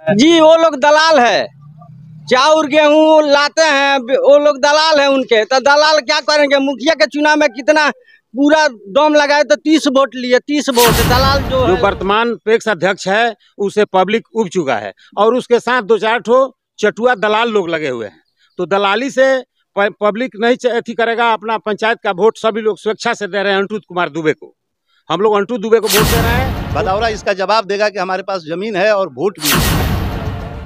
जी वो लोग दलाल है, चाउर गेहूं लाते हैं, वो लोग दलाल है उनके। तो दलाल क्या करेंगे? मुखिया के चुनाव में कितना पूरा दम लगाए तो 30 वोट लिए, 30 वोट। दलाल जो वर्तमान पैक्स अध्यक्ष है उसे पब्लिक उब चुका है और उसके साथ 2-4 ठो चटुआ दलाल लोग लगे हुए हैं। तो दलाली से पब्लिक नहीं अथी करेगा। अपना पंचायत का वोट सभी लोग स्वेच्छा से दे रहे हैं अनिरुद्ध कुमार दुबे को। हम लोग अनिरुद्ध दुबे को वोट दे रहे हैं। भदौरा इसका जवाब देगा कि हमारे पास जमीन है और वोट भी है।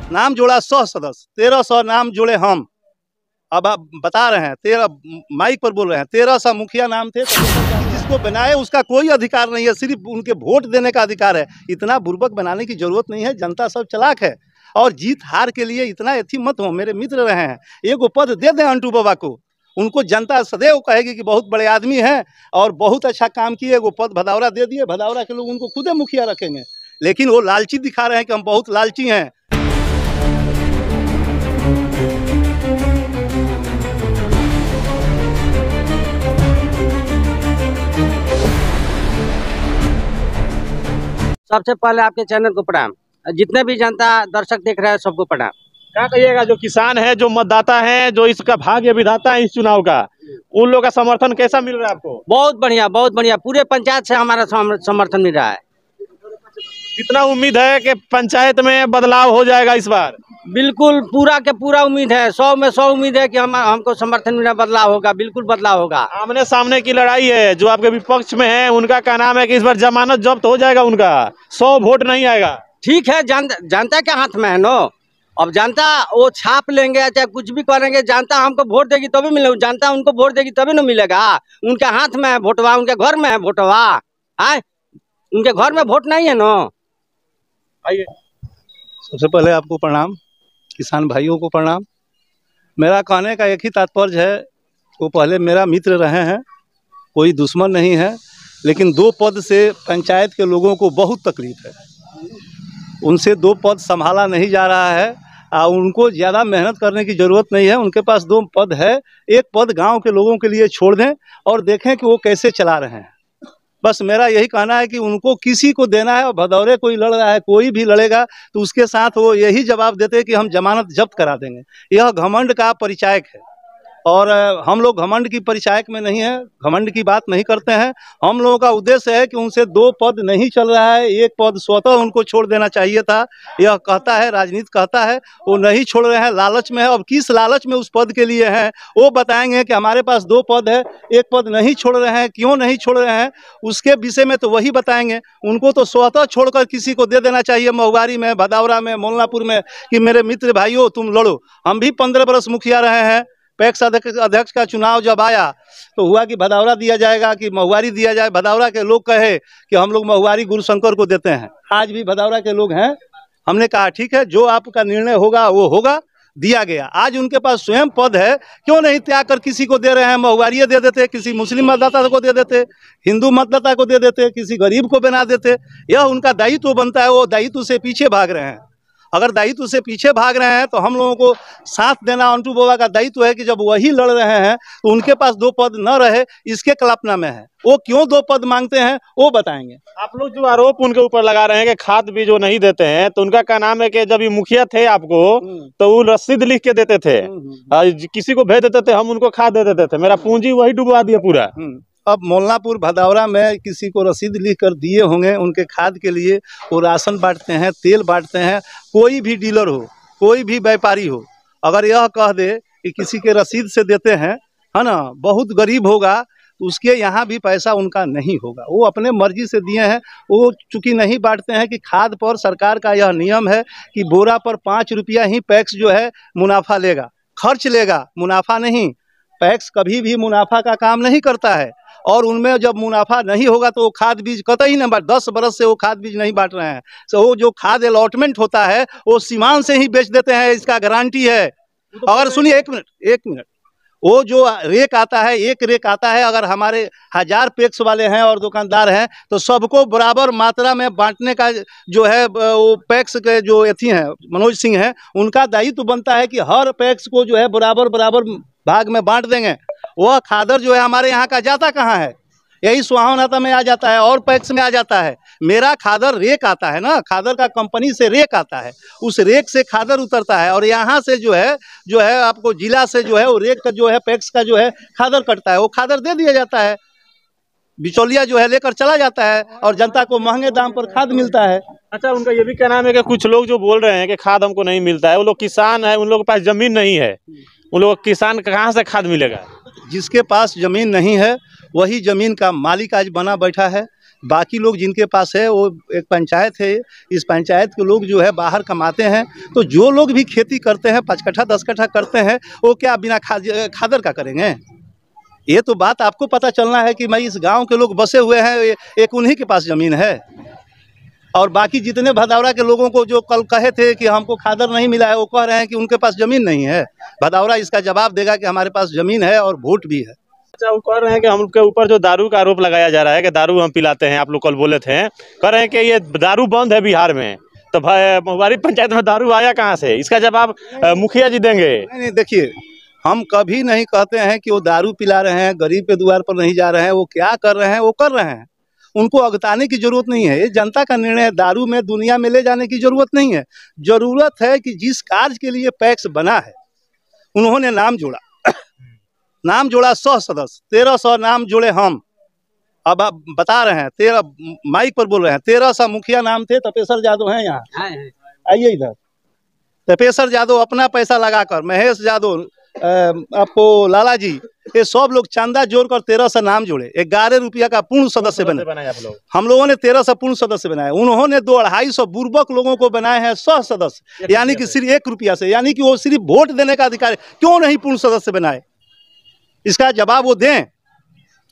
नाम जोड़ा 100 सदस्य, 1300 नाम जोड़े हम। अब आप बता रहे हैं 13 माइक पर बोल रहे हैं 1300 मुखिया नाम थे। तो जिसको बनाए उसका कोई अधिकार नहीं है, सिर्फ उनके वोट देने का अधिकार है। इतना बुर्बक बनाने की जरूरत नहीं है। जनता सब चालाक है और जीत हार के लिए इतना एथी मत हो। मेरे मित्र रहे हैं, एगो पद दे दें अंटू बाबा को, उनको जनता सदैव कहेगी कि बहुत बड़े आदमी हैं और बहुत अच्छा काम किए। एगो पद भदौरा दे दिए, भदौरा के लोग उनको खुदे मुखिया रखेंगे। लेकिन वो लालची दिखा रहे हैं कि हम बहुत लालची हैं। सबसे पहले आपके चैनल को प्रणाम, जितने भी जनता दर्शक देख रहे हैं सबको प्रणाम। क्या कहिएगा, जो किसान है, जो मतदाता है, जो इसका भाग्य विधाता है इस चुनाव का, उन लोगों का समर्थन कैसा मिल रहा है आपको? बहुत बढ़िया, बहुत बढ़िया। पूरे पंचायत से हमारा समर्थन मिल रहा है। कितना उम्मीद है कि पंचायत में बदलाव हो जाएगा इस बार? बिल्कुल पूरा के पूरा उम्मीद है, 100 में 100 उम्मीद है कि हमको समर्थन मिला, बदलाव होगा, बिल्कुल बदलाव होगा। आमने सामने की लड़ाई है। जो आपके विपक्ष में है उनका कहना है कि इस बार जमानत जब्त हो जाएगा, उनका 100 वोट नहीं आएगा। ठीक है, जनता के हाथ में है नो। अब जनता वो छाप लेंगे चाहे कुछ भी करेंगे, जनता हमको वोट देगी तभी मिलेगा। जनता उनको वोट देगी तभी न मिलेगा। उनके हाथ में है वोटवा, उनके घर में है वोटवा। आए उनके घर में वोट नहीं है नो। आइए, सबसे पहले आपको प्रणाम, किसान भाइयों को प्रणाम। मेरा कहने का एक ही तात्पर्य है, वो पहले मेरा मित्र रहे हैं, कोई दुश्मन नहीं है। लेकिन 2 पद से पंचायत के लोगों को बहुत तकलीफ है। उनसे 2 पद संभाला नहीं जा रहा है। उनको ज़्यादा मेहनत करने की ज़रूरत नहीं है। उनके पास 2 पद है, एक पद गांव के लोगों के लिए छोड़ दें और देखें कि वो कैसे चला रहे हैं। बस मेरा यही कहना है कि उनको किसी को देना है। और भदौरे कोई लड़ रहा है, कोई भी लड़ेगा तो उसके साथ वो यही जवाब देते हैं कि हम जमानत जब्त करा देंगे। यह घमंड का परिचायक है और हम लोग घमंड की परिचायक में नहीं है, घमंड की बात नहीं करते हैं। हम लोगों का उद्देश्य है कि उनसे 2 पद नहीं चल रहा है, एक पद स्वतः उनको छोड़ देना चाहिए था। यह कहता है, राजनीति कहता है, वो नहीं छोड़ रहे हैं, लालच में है। अब किस लालच में उस पद के लिए हैं वो बताएंगे कि हमारे पास 2 पद है, एक पद नहीं छोड़ रहे हैं, क्यों नहीं छोड़ रहे हैं उसके विषय में तो वही बताएंगे। उनको तो स्वतः छोड़कर किसी को दे देना चाहिए, महुआरी में, भदौरा में, मोलनापुर में, कि मेरे मित्र भाइयों तुम लड़ो। हम भी 15 बरस मुखिया रहे हैं। पैक्स अध्यक्ष का चुनाव जब आया तो हुआ कि भदौरा दिया जाएगा कि महुआरी दिया जाए। भदौरा के लोग कहे कि हम लोग महुआरी गुरुशंकर को देते हैं। आज भी भदौरा के लोग हैं। हमने कहा ठीक है, जो आपका निर्णय होगा वो होगा, दिया गया। आज उनके पास स्वयं पद है, क्यों नहीं त्याग कर किसी को दे रहे हैं? महुआरी दे देते, किसी मुस्लिम मतदाता को दे देते, हिंदू मतदाता को दे देते, किसी गरीब को बना देते। यह उनका दायित्व बनता है, वो दायित्व से पीछे भाग रहे हैं। अगर दायित्व से पीछे भाग रहे हैं तो हम लोगों को साथ देना अंटू बाबा का दायित्व है कि जब वही लड़ रहे हैं तो उनके पास 2 पद न रहे, इसके कल्पना में है। वो क्यों 2 पद मांगते हैं वो बताएंगे। आप लोग जो आरोप उनके ऊपर लगा रहे हैं कि खाद भी जो नहीं देते हैं, तो उनका क्या नाम है कि जब ये मुखिया थे आपको तो वो रसीद लिख के देते थे, किसी को भेज देते थे, हम उनको खाद दे देते थे, मेरा पूंजी वही डुबा दिया पूरा। अब मोलनापुर भदौरा में किसी को रसीद लिख कर दिए होंगे उनके खाद के लिए। वो राशन बांटते हैं, तेल बांटते हैं। कोई भी डीलर हो, कोई भी व्यापारी हो, अगर यह कह दे कि किसी के रसीद से देते हैं, है ना, बहुत गरीब होगा, तो उसके यहाँ भी पैसा उनका नहीं होगा। वो अपने मर्जी से दिए हैं। वो चूँकि नहीं बांटते हैं कि खाद पर सरकार का यह नियम है कि बोरा पर 5 रुपया ही पैक्स जो है मुनाफा लेगा, खर्च लेगा, मुनाफा नहीं। पैक्स कभी भी मुनाफा का काम नहीं करता है। और उनमें जब मुनाफा नहीं होगा तो वो खाद बीज कतई नहीं बांट, 10 बरस से वो खाद बीज नहीं बांट रहे हैं। तो वो जो खाद अलॉटमेंट होता है वो सीमांत से ही बेच देते हैं, इसका गारंटी है। अगर सुनिए, एक मिनट, वो जो रेक आता है, एक रेक आता है, अगर हमारे 1000 पैक्स वाले हैं और दुकानदार हैं तो सबको बराबर मात्रा में बांटने का जो है, वो पैक्स के जो एथी हैं मनोज सिंह हैं, उनका दायित्व बनता है कि हर पैक्स को जो है बराबर भाग में बांट देंगे। वह खादर जो है हमारे यहाँ का जाता कहाँ है? यही सुहावनाता में आ जाता है और पैक्स में आ जाता है। मेरा खादर रेक आता है ना, खादर का कंपनी से रेक आता है, उस रेक से खादर उतरता है और यहाँ से जो है आपको जिला से जो है वो रेक का जो है पैक्स का जो है खादर कटता है, वो खादर दे दिया जाता है, बिचौलिया जो है लेकर चला जाता है और जनता को महंगे दाम पर खाद मिलता है। अच्छा, उनका ये भी कहना है कि कुछ लोग जो बोल रहे हैं कि खाद हमको नहीं मिलता है, वो लोग किसान है, उन लोगों के पास जमीन नहीं है, उन लोग किसान कहाँ से खाद मिलेगा? जिसके पास जमीन नहीं है वही जमीन का मालिक आज बना बैठा है। बाकी लोग जिनके पास है, वो एक पंचायत है, इस पंचायत के लोग जो है बाहर कमाते हैं, तो जो लोग भी खेती करते हैं 5 कट्ठा 10 कट्ठा करते हैं, वो क्या बिना खादर का करेंगे? ये तो बात आपको पता चलना है कि मैं इस गांव के लोग बसे हुए हैं, एक उन्हीं के पास ज़मीन है और बाकी जितने भदौरा के लोगों को जो कल कहे थे कि हमको खादर नहीं मिला है, वो कह रहे हैं कि उनके पास ज़मीन नहीं है। भदौरा इसका जवाब देगा कि हमारे पास ज़मीन है और वोट भी है। अच्छा, वो कह रहे हैं कि हम के ऊपर जो दारू का आरोप लगाया जा रहा है कि दारू हम पिलाते हैं, आप लोग कल बोले थे, कह रहे हैं कि ये दारू बंद है बिहार में, तो हमारी पंचायत में दारू आया कहाँ से? इसका जवाब मुखिया जी देंगे। नहीं, देखिए, हम कभी नहीं कहते हैं कि वो दारू पिला रहे हैं, गरीब के द्वार पर नहीं जा रहे हैं, वो क्या कर रहे हैं वो कर रहे हैं, उनको अगताने की जरूरत नहीं है। ये जनता का निर्णय है, दारू में दुनिया में ले जाने की जरूरत नहीं है। जरूरत है कि जिस कार्य के लिए पैक्स बना है उन्होंने नाम जोड़ा, नाम जोड़ा 100 सदस्य, 1300 नाम जोड़े हम। अब आप बता रहे हैं, 13 माइक पर बोल रहे हैं, 1300 मुखिया नाम थे। तपेश्वर यादव हैं यहाँ, आइए इधर। तपेश्वर यादव अपना पैसा लगाकर, महेश यादव, आपको लाला जी, ये सब लोग चंदा जोड़कर 1300 नाम जोड़े, 11 रुपया का पूर्ण सदस्य बने। हम लोगों ने 1300 पूर्ण सदस्य बनाए, उन्होंने 200-250 बुर्बक लोगों को बनाए हैं 100 सदस्य, यानी कि सिर्फ 1 रुपया से, यानी कि वो सिर्फ वोट देने का अधिकार है। क्यों नहीं पूर्ण सदस्य बनाए? इसका जवाब वो दें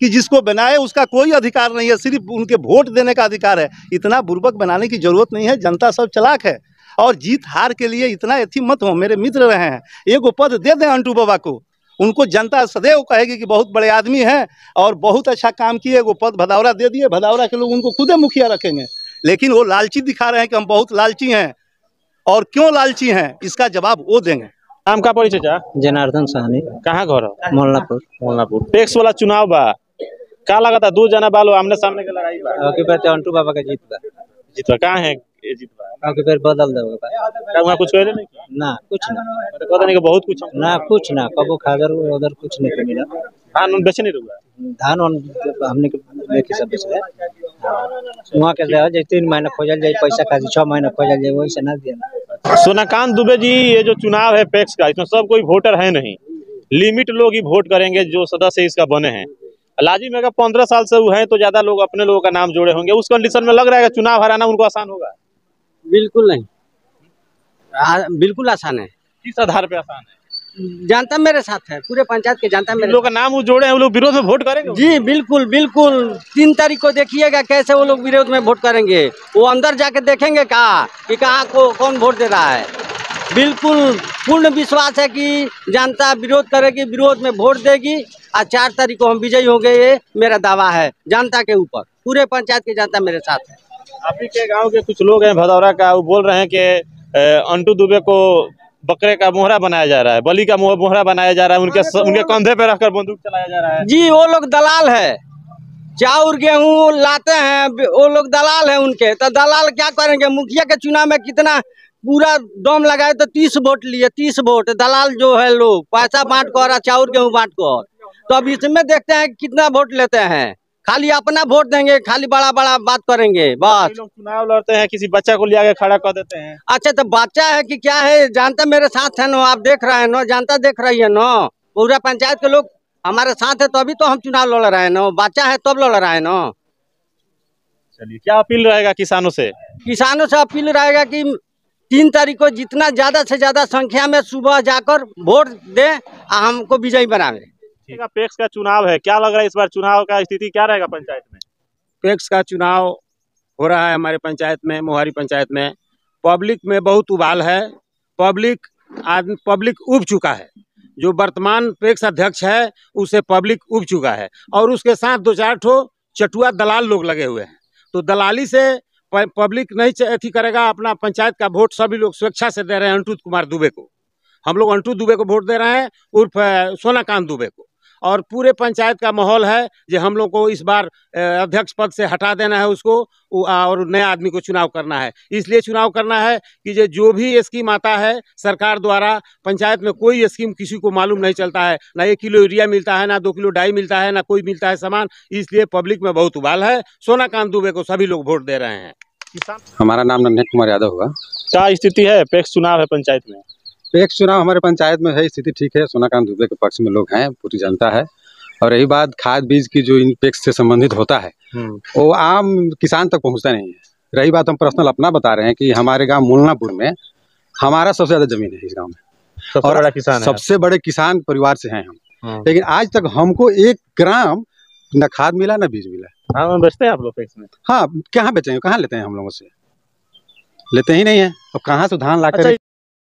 कि जिसको बनाए उसका कोई अधिकार नहीं है, सिर्फ उनके वोट देने का अधिकार है। इतना बुर्बक बनाने की जरूरत नहीं है, जनता सब चालाक है और जीत हार के लिए इतना एथी मत हो। मेरे मित्र रहे हैं, एगो पद दे दें अंटू बाबा को, उनको जनता सदैव कहेगी कि बहुत बड़े आदमी हैं और बहुत अच्छा काम किए। एगो पद भदौरा दे दिए, भदौरा के लोग उनको खुदे मुखिया रखेंगे, लेकिन वो लालची दिखा रहे हैं कि हम बहुत लालची हैं। और क्यों लालची हैं इसका जवाब वो देंगे। नाम का परिचय चा? जनार्दन साहनी। कहाँ घर हो? मोलनापुर। टैक्स वाला चुनाव बा, का लगा था? 2 जना बालो आमने सामने के लड़ाई बा, के बाद अंटू बाबा का जीत बा। कहाँ है ये जीत बा? के फिर बदल दे का वहाँ कुछ कहले नहीं? ना कुछ ना, तो कहते नहीं कि बहुत कुछ ना कुछ ना, कबो खादर उधर कुछ नहीं मिला। धान उन बेचे नहीं रुआ? धान हमने के लेके सब बेच रहे वहाँ के जे 3 महीना खोजल जाए पैसा, खाली 6 महीना खोजल जाए, वही से ना दिया। सोनाकांत दुबे जी, ये जो चुनाव है पैक्स का, इसमें सब कोई वोटर है नहीं, लिमिट लोग ही वोट करेंगे जो सदस्य इसका बने हैं। लाजी में 15 साल से वो है, तो ज्यादा लोग अपने लोगों का नाम जोड़े होंगे। उस कंडीशन में लग रहा है कि चुनाव हराना उनको आसान होगा? बिल्कुल नहीं, बिल्कुल आसान है। किस आधार पे आसान है? जनता मेरे साथ है, पूरे पंचायत के जनता मेरे लोग का नाम वो जोड़े हैं, वो लोग विरोध में वोट करेंगे? जी बिल्कुल बिल्कुल। 3 तारीख को देखिएगा कैसे वो लोग विरोध में वोट करेंगे। वो अंदर जाके देखेंगे कि कहाँ को कौन वोट दे रहा है। बिल्कुल पूर्ण विश्वास है कि जनता विरोध करेगी, विरोध में वोट देगी और 4 तारीख को हम विजयी होंगे। ये मेरा दावा है जनता के ऊपर, पूरे पंचायत की जनता मेरे साथ है। आप ही के गांव के कुछ लोग हैं भदौरा का, वो बोल रहे हैं कि अंटू दुबे को बकरे का मोहरा बनाया जा रहा है, बलि का मोहरा बनाया जा रहा है, उनके कंधे पे रखकर बंदूक चलाया जा रहा है। जी वो लोग दलाल है, चाउर गेहूँ लाते हैं, वो लोग दलाल है उनके। तो दलाल क्या करेंगे? मुखिया के चुनाव में कितना पूरा दम लगाए तो 30 वोट लिए, 30 वोट। दलाल जो है लोग पैसा बांट कर, चाउर गेहूँ बांट कर। तो अब इसमें देखते हैं कितना वोट लेते हैं। खाली अपना वोट देंगे, खाली बड़ा बड़ा बात करेंगे बस। लोग चुनाव लड़ते हैं, किसी बच्चा को ले आके खड़ा कर देते हैं। अच्छा तो बच्चा है कि क्या है? जनता मेरे साथ है ना, आप देख रहे हैं ना, जनता देख रही है ना, पूरा पंचायत के लोग हमारे साथ है, तो अभी तो हम चुनाव लड़ रहे हैं ना। बच्चा है तब लड़ रहा है ना। चलिए, क्या अपील रहेगा किसानों से? किसानों से अपील रहेगा कि 3 तारीख को जितना ज्यादा से ज्यादा संख्या में सुबह जाकर वोट दे, हमको विजयी बनावे। पैक्स का चुनाव है, क्या लग रहा है इस बार चुनाव का स्थिति क्या रहेगा पंचायत में? पैक्स का चुनाव हो रहा है हमारे पंचायत में, मोहारी पंचायत में। पब्लिक में बहुत उबाल है, पब्लिक उब चुका है। जो वर्तमान पैक्स अध्यक्ष है उसे पब्लिक उब चुका है और उसके साथ 2-4 ठो चटुआ दलाल लोग लगे हुए हैं। तो दलाली से पब्लिक नहीं अथी करेगा, अपना पंचायत का वोट सभी लोग स्वेच्छा से दे रहे हैं अंटू कुमार दुबे को। हम लोग अंटू दुबे को वोट दे रहे हैं, उर्फ सोनाकांत दुबे को। और पूरे पंचायत का माहौल है कि हम लोग को इस बार अध्यक्ष पद से हटा देना है उसको और नया आदमी को चुनाव करना है। इसलिए चुनाव करना है कि जो भी स्कीम आता है सरकार द्वारा, पंचायत में कोई स्कीम किसी को मालूम नहीं चलता है, ना 1 किलो यूरिया मिलता है, ना 2 किलो डाई मिलता है, ना कोई मिलता है सामान। इसलिए पब्लिक में बहुत उबाल है। सोनाकांत दुबे को सभी लोग वोट दे रहे हैं। हमारा नाम नन्हे कुमार यादव हुआ। क्या स्थिति है? अपेक्ष चुनाव है पंचायत में। अपेक्ष चुनाव हमारे पंचायत में है, स्थिति ठीक है। सोनाकांत दुबे के पक्ष में लोग हैं, पूरी जनता है। और रही बात खाद बीज की जो इन पैक्स से संबंधित होता है वो आम किसान तक पहुंचता नहीं है। रही बात हम पर्सनल अपना बता रहे हैं कि हमारे गांव मुलनापुर में हमारा सबसे ज्यादा जमीन है इस गांव में, सबसे बड़ा किसान है। सबसे बड़े किसान परिवार से हैं हम। लेकिन आज तक हमको 1 ग्राम न खाद मिला न बीज मिला। हाँ, बेचते हैं आप लोग पैक्स में? हाँ, कहाँ बेचेंगे, कहाँ लेते हैं हम लोगों से, लेते ही नहीं है। अब कहाँ से धान लाकर